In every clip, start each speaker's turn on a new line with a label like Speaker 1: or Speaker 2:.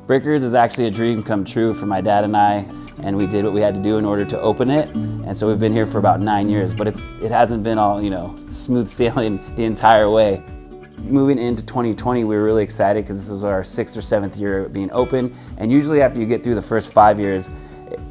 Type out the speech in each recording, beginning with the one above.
Speaker 1: Breakers is actually a dream come true for my dad and I, and we did what we had to do in order to open it. And so we've been here for about 9 years, but it hasn't been all, smooth sailing the entire way. Moving into 2020, we were really excited because this was our 6th or 7th year being open. And usually after you get through the first 5 years,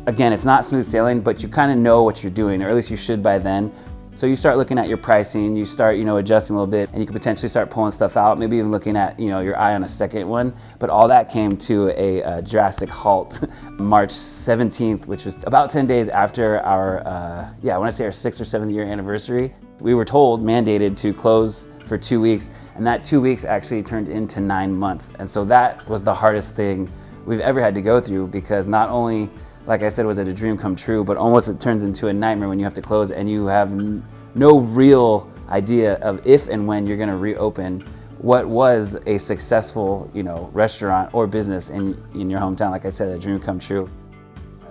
Speaker 1: again, it's not smooth sailing, but you kind of know what you're doing, or at least you should by then. So you start looking at your pricing, you start, adjusting a little bit, and you can potentially start pulling stuff out, maybe even looking at, your eye on a second one. But all that came to a drastic halt March 17th, which was about 10 days after our, I want to say our 6th or 7th year anniversary. We were told, mandated to close for 2 weeks, and that 2 weeks actually turned into 9 months. And so that was the hardest thing we've ever had to go through, because not only, like I said, was it a dream come true, but almost it turns into a nightmare when you have to close and you have no real idea of if and when you're going to reopen what was a successful, restaurant or business in your hometown. Like I said, a dream come true.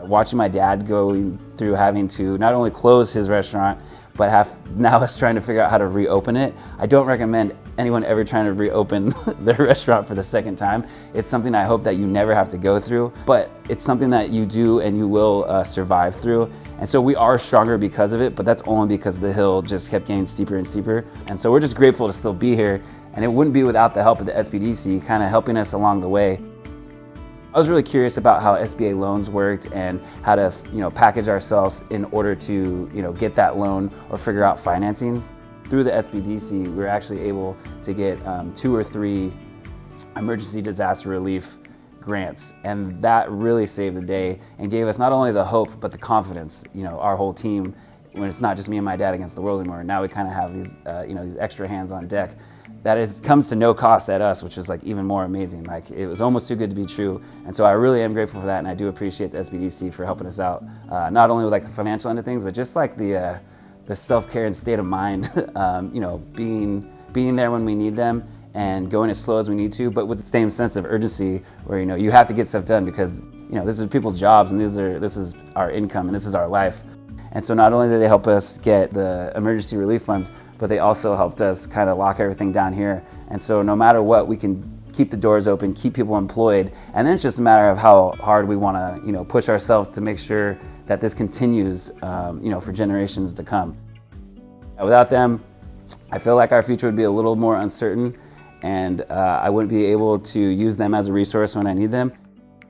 Speaker 1: Watching my dad going through having to not only close his restaurant, but now us trying to figure out how to reopen it. I don't recommend anyone ever trying to reopen their restaurant for the second time. It's something I hope that you never have to go through, but it's something that you do and you will survive through. And so we are stronger because of it, but that's only because the hill just kept getting steeper and steeper. And so we're just grateful to still be here, and it wouldn't be without the help of the SBDC kind of helping us along the way. I was really curious about how SBA loans worked and how to, package ourselves in order to, get that loan or figure out financing. Through the SBDC, we were actually able to get 2 or 3 emergency disaster relief grants, and that really saved the day and gave us not only the hope but the confidence. Our whole team, when it's not just me and my dad against the world anymore. Now we kind of have these, these extra hands on deck. That comes to no cost at us, which is even more amazing. It was almost too good to be true. And so I really am grateful for that, and I do appreciate the SBDC for helping us out, not only with the financial end of things, but just the self-care and state of mind, being there when we need them and going as slow as we need to, but with the same sense of urgency where, you have to get stuff done because, this is people's jobs and this is our income and this is our life. And so not only did they help us get the emergency relief funds, but they also helped us kind of lock everything down here. And so no matter what, we can keep the doors open, keep people employed. And then it's just a matter of how hard we want to, push ourselves to make sure that this continues, for generations to come. Without them, I feel like our future would be a little more uncertain, and I wouldn't be able to use them as a resource when I need them.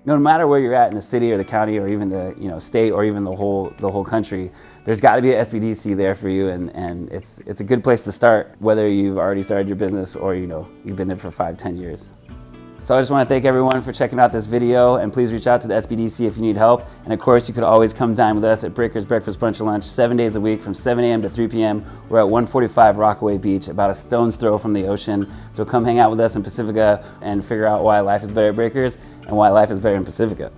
Speaker 1: No matter where you're at in the city or the county or even the state or even the whole country, there's got to be an SBDC there for you, and it's a good place to start, whether you've already started your business or you've been there for 5-10 years. So I just want to thank everyone for checking out this video, and please reach out to the SBDC if you need help. And of course, you could always come dine with us at Breakers Breakfast Brunch Lunch 7 days a week from 7 a.m. to 3 p.m. We're at 145 Rockaway Beach, about a stone's throw from the ocean. So come hang out with us in Pacifica and figure out why life is better at Breakers and why life is better in Pacifica.